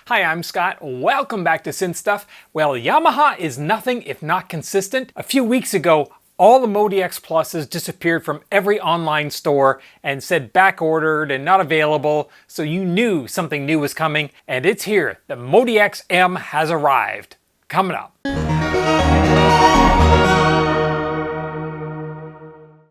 Hi, I'm Scott. Welcome back to Synth Stuff. Well, Yamaha is nothing if not consistent. A few weeks ago, all the MODX Pluses disappeared from every online store and said back ordered and not available, so you knew something new was coming, and it's here. The MODX M has arrived. Coming up.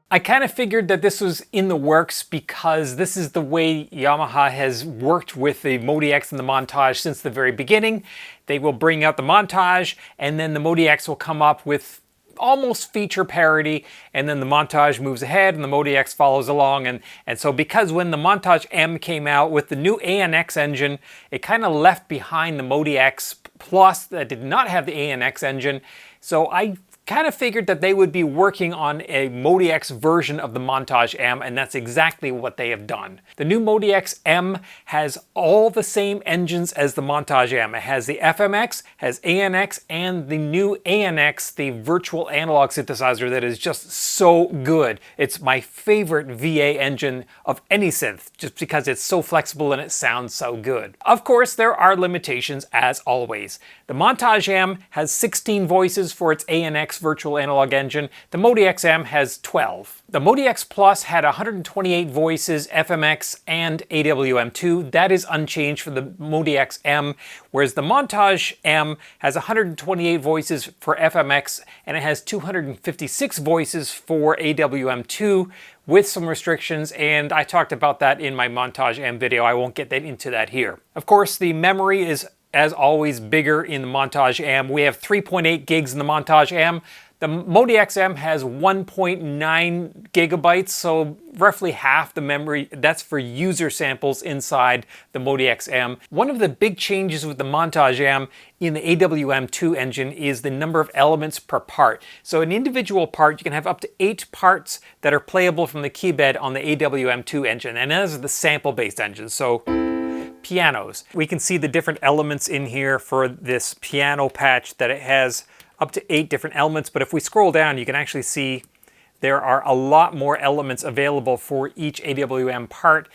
I kind of figured that this was in the works because this is the way Yamaha has worked with the MODX and the Montage since the very beginning. They will bring out the Montage and then the MODX will come up with almost feature parity, and then the Montage moves ahead and the MODX follows along. And so because when the Montage M came out with the new ANX engine, it kind of left behind the MODX Plus that did not have the ANX engine. So I kind of figured that they would be working on a MODX version of the Montage M, and that's exactly what they have done. The new MODX M has all the same engines as the Montage M. It has the FMX, has ANX, and the new ANX, the virtual analog synthesizer that is just so good. It's my favorite VA engine of any synth, just because it's so flexible and it sounds so good. Of course, there are limitations as always. The Montage M has 16 voices for its ANX virtual analog engine. The MODX M has 12. The MODX Plus had 128 voices, FMX and AWM2. That is unchanged for the MODX M, whereas the Montage M has 128 voices for FMX and it has 256 voices for AWM2 with some restrictions, and I talked about that in my Montage M video. I won't get into that here. Of course, the memory is as always bigger in the Montage M. We have 3.8 gigs in the Montage M. The MODX M has 1.9 gigabytes, so roughly half the memory. That's for user samples inside the MODX M. One of the big changes with the Montage M in the AWM2 engine is the number of elements per part. So an individual part, you can have up to 8 parts that are playable from the keybed on the AWM2 engine, and that is the sample-based engine. So pianos. We can see the different elements in here for this piano patch, that it has up to 8 different elements, but if we scroll down you can actually see there are a lot more elements available for each AWM part.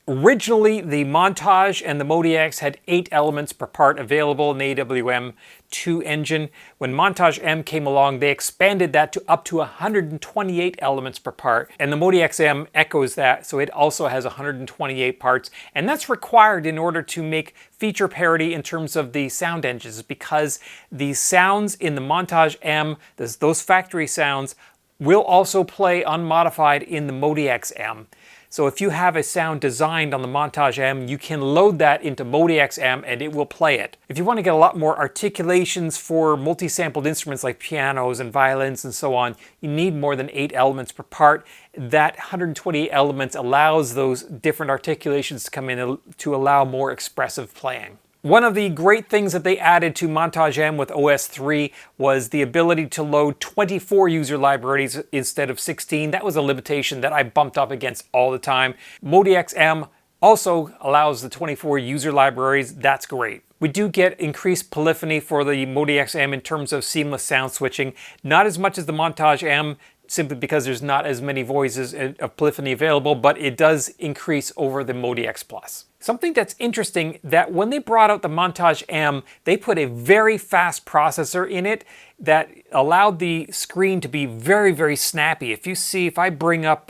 Originally, the Montage and the MODX had 8 elements per part available in the AWM2 engine. When Montage M came along, they expanded that to up to 128 elements per part, and the MODX M echoes that, so it also has 128 parts, and that's required in order to make feature parity in terms of the sound engines, because the sounds in the Montage M, those factory sounds, will also play unmodified in the MODX M. So if you have a sound designed on the Montage M, you can load that into MODX M and it will play it. If you want to get a lot more articulations for multi-sampled instruments like pianos and violins and so on, you need more than 8 elements per part. That 128 elements allows those different articulations to come in to allow more expressive playing. One of the great things that they added to Montage M with OS 3 was the ability to load 24 user libraries instead of 16. That was a limitation that I bumped up against all the time. MODX M also allows the 24 user libraries. That's great. We do get increased polyphony for the MODX M in terms of seamless sound switching. Not as much as the Montage M, simply because there's not as many voices of polyphony available, but it does increase over the MODX Plus. Something that's interesting, that when they brought out the Montage M, they put a very fast processor in it that allowed the screen to be very, very snappy. If you see, if I bring up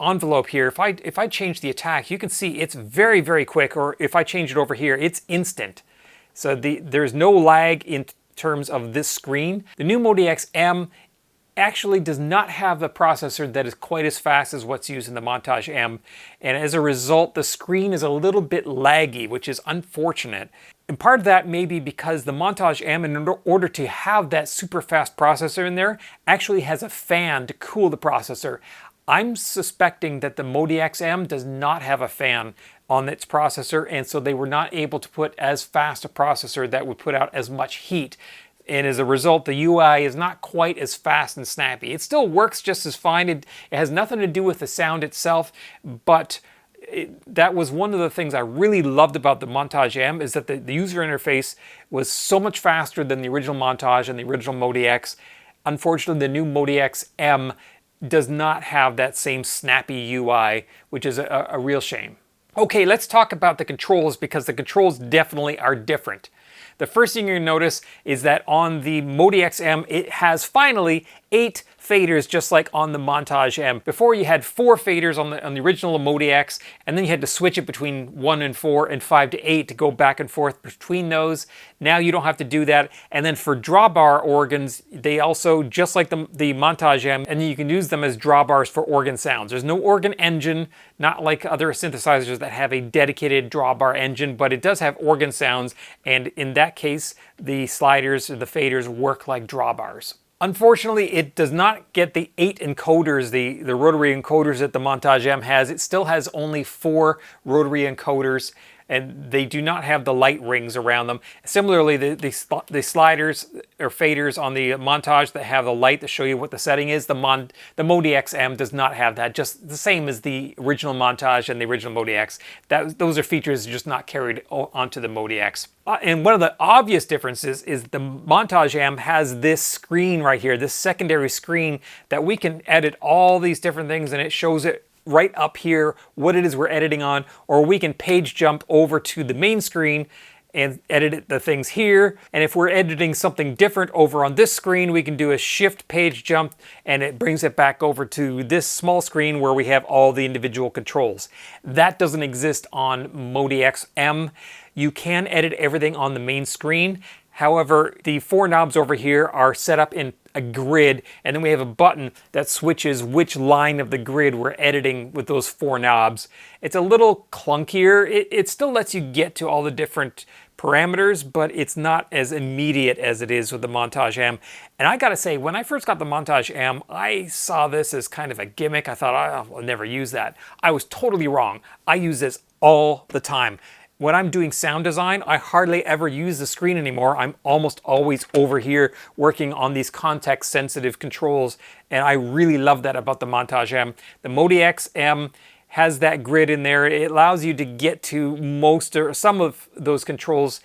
envelope here, if I change the attack, you can see it's very, very quick, or if I change it over here, it's instant. So there's no lag in terms of this screen. The new MODX M actually does not have a processor that is quite as fast as what's used in the Montage M, and as a result the screen is a little bit laggy, which is unfortunate. And part of that may be because the Montage M, in order to have that super fast processor in there, actually has a fan to cool the processor. I'm suspecting that the MODX M does not have a fan on its processor, and so they were not able to put as fast a processor that would put out as much heat. And as a result, the UI is not quite as fast and snappy. It still works just as fine. It has nothing to do with the sound itself, but that was one of the things I really loved about the Montage M, is that the user interface was so much faster than the original Montage and the original MODX. Unfortunately, the new MODX M does not have that same snappy UI, which is a real shame. Okay, let's talk about the controls because the controls definitely are different. The first thing you're going to notice is that on the MODX M, it has finally 8 faders, just like on the Montage M. Before you had 4 faders on the original MODX, and then you had to switch it between 1 and 4 and 5 to 8 to go back and forth between those. Now you don't have to do that. And then for drawbar organs, they also, just like the Montage M, and you can use them as drawbars for organ sounds. There's no organ engine, not like other synthesizers that have a dedicated drawbar engine, but it does have organ sounds, and in that case, the sliders or the faders work like drawbars. Unfortunately, it does not get the 8 encoders, the rotary encoders that the Montage M has. It still has only 4 rotary encoders, and they do not have the light rings around them. Similarly, the sliders or faders on the Montage that have the light to show you what the setting is, the MODX M does not have that, just the same as the original Montage and the original MODX. Those are features just not carried onto the MODX. And one of the obvious differences is the Montage M has this screen right here, this secondary screen that we can edit all these different things, and it shows it right up here what it is we're editing on, or we can page jump over to the main screen and edit the things here. And if we're editing something different over on this screen, we can do a shift page jump and it brings it back over to this small screen where we have all the individual controls. That doesn't exist on MODX M. You can edit everything on the main screen. However, the 4 knobs over here are set up in a grid, and then we have a button that switches which line of the grid we're editing with those 4 knobs. It's a little clunkier. It still lets you get to all the different parameters, but it's not as immediate as it is with the Montage M. And I gotta say, when I first got the Montage M, I saw this as kind of a gimmick. I thought, I'll never use that. I was totally wrong. I use this all the time. When I'm doing sound design, I hardly ever use the screen anymore. I'm almost always over here working on these context-sensitive controls, and I really love that about the Montage M. The MODX M has that grid in there. It allows you to get to most or some of those controls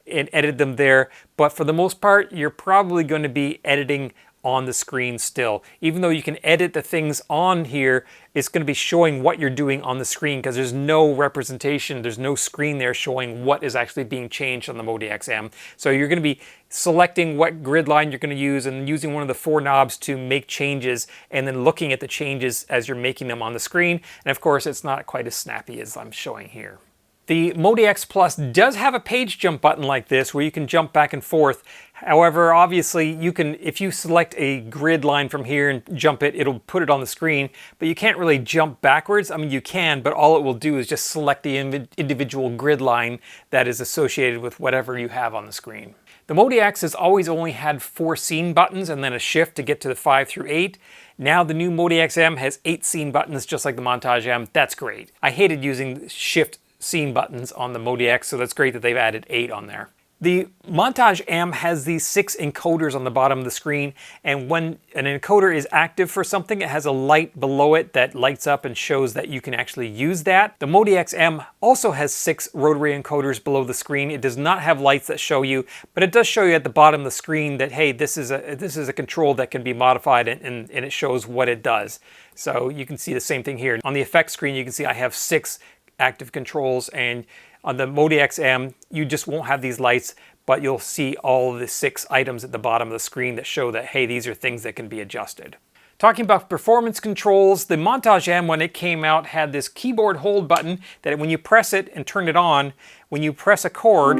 and edit them there, but for the most part, you're probably going to be editing on the screen still. Even though you can edit the things on here, it's going to be showing what you're doing on the screen because there's no representation, there's no screen there showing what is actually being changed on the MODX M. So you're going to be selecting what grid line you're going to use and using one of the 4 knobs to make changes and then looking at the changes as you're making them on the screen. And of course, it's not quite as snappy as I'm showing here. The MODX Plus does have a page jump button like this where you can jump back and forth. However, obviously you can, if you select a grid line from here and jump it, it'll put it on the screen, but you can't really jump backwards. I mean, you can, but all it will do is just select the individual grid line that is associated with whatever you have on the screen. The MODX has always only had 4 scene buttons and then a shift to get to the 5 through 8. Now the new MODX M has 8 scene buttons just like the Montage M. That's great. I hated using shift scene buttons on the MODX, so that's great that they've added 8 on there. The Montage M has these 6 encoders on the bottom of the screen, and when an encoder is active for something, it has a light below it that lights up and shows that you can actually use that. The MODX M also has 6 rotary encoders below the screen. It does not have lights that show you, but it does show you at the bottom of the screen that, hey, this is a control that can be modified, and it shows what it does. So you can see the same thing here. On the effects screen, you can see I have 6 active controls, and on the MODX M, you just won't have these lights, but you'll see all the 6 items at the bottom of the screen that show that, hey, these are things that can be adjusted. Talking about performance controls, the Montage M, when it came out, had this keyboard hold button that when you press it and turn it on, when you press a chord,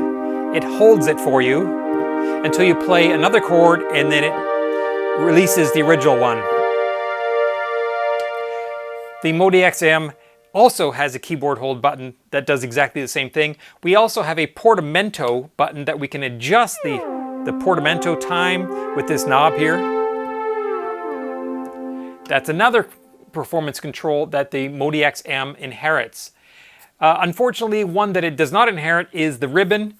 it holds it for you until you play another chord, and then it releases the original one. The MODX M also has a keyboard hold button that does exactly the same thing. We also have a portamento button that we can adjust the portamento time with this knob here. That's another performance control that the MODX M inherits. Unfortunately, one that it does not inherit is the ribbon,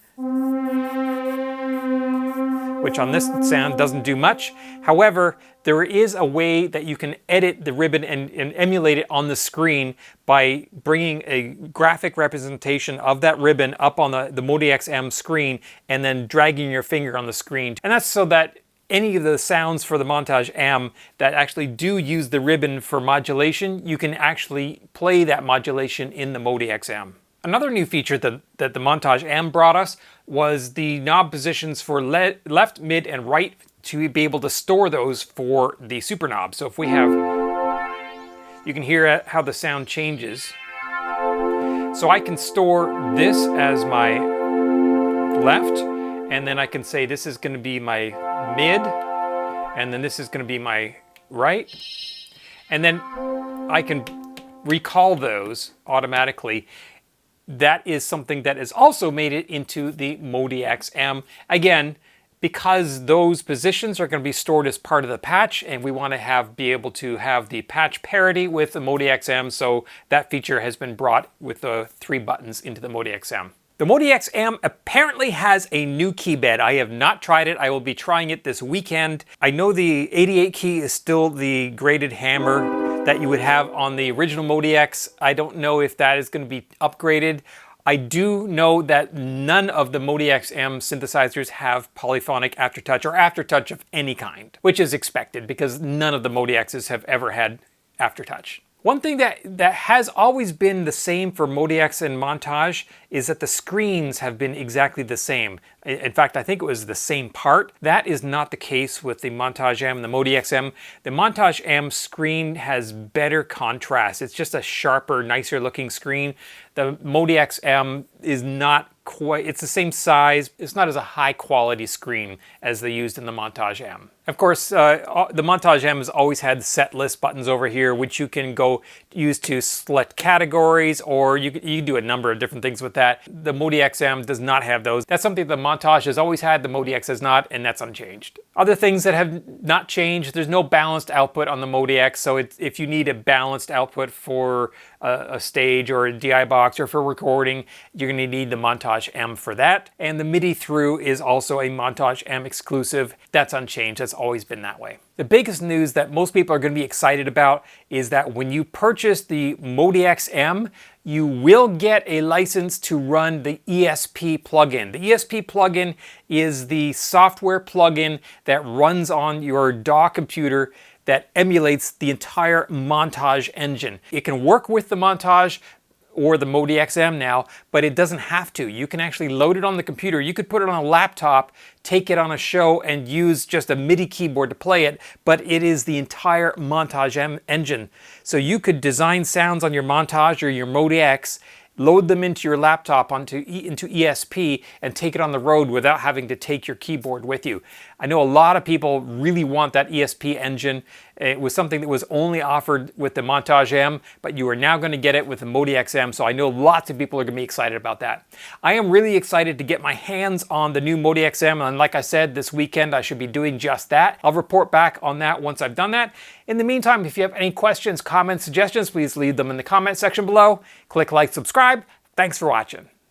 which on this sound doesn't do much. However, there is a way that you can edit the ribbon and emulate it on the screen by bringing a graphic representation of that ribbon up on the MODX M screen and then dragging your finger on the screen. And that's so that any of the sounds for the Montage M that actually do use the ribbon for modulation, you can actually play that modulation in the MODX M. Another new feature that the Montage M brought us was the knob positions for left, mid, and right to be able to store those for the super knob. So if we have, you can hear how the sound changes. So I can store this as my left, and then I can say this is going to be my mid, and then this is going to be my right. And then I can recall those automatically. That is something that has also made it into the MODX M. Again, because those positions are going to be stored as part of the patch, and we want to be able to have the patch parity with the MODX M, so that feature has been brought with the 3 buttons into the MODX M. The MODX M apparently has a new key bed. I have not tried it. I will be trying it this weekend. I know the 88 key is still the graded hammer that you would have on the original MODX. I don't know if that is going to be upgraded. I do know that none of the MODX M synthesizers have polyphonic aftertouch or aftertouch of any kind, which is expected because none of the MODXs have ever had aftertouch. One thing that has always been the same for MODX and Montage is that the screens have been exactly the same. In fact, I think it was the same part. That is not the case with the Montage M and the MODX M. The Montage M screen has better contrast. It's just a sharper, nicer looking screen. The MODX M is not quite, it's the same size. It's not as a high quality screen as they used in the Montage M. Of course, the Montage M has always had set list buttons over here, which you can go use to select categories, or you can do a number of different things with that. The MODX M does not have those. That's something the Montage has always had, the MODX has not, and that's unchanged. Other things that have not changed, there's no balanced output on the MODX, so if you need a balanced output for a stage or a DI box or for recording, you're going to need the Montage M for that. And the MIDI through is also a Montage M exclusive. That's unchanged. That's always been that way. The biggest news that most people are going to be excited about is that when you purchase the MODX M, you will get a license to run the ESP plugin. The ESP plugin is the software plugin that runs on your DAW computer that emulates the entire Montage engine. It can work with the Montage or the MODX M now, but it doesn't have to. You can actually load it on the computer. You could put it on a laptop, take it on a show, and use just a MIDI keyboard to play it, but it is the entire Montage M engine. So you could design sounds on your Montage or your MODX, load them into your laptop into ESP, and take it on the road without having to take your keyboard with you. I know a lot of people really want that ESP engine. It was something that was only offered with the Montage M, but you are now going to get it with the MODX M, so I know lots of people are going to be excited about that. I am really excited to get my hands on the new MODX M, and like I said, this weekend I should be doing just that. I'll report back on that once I've done that. In the meantime, if you have any questions, comments, suggestions, please leave them in the comment section below. Click like, subscribe. Thanks for watching.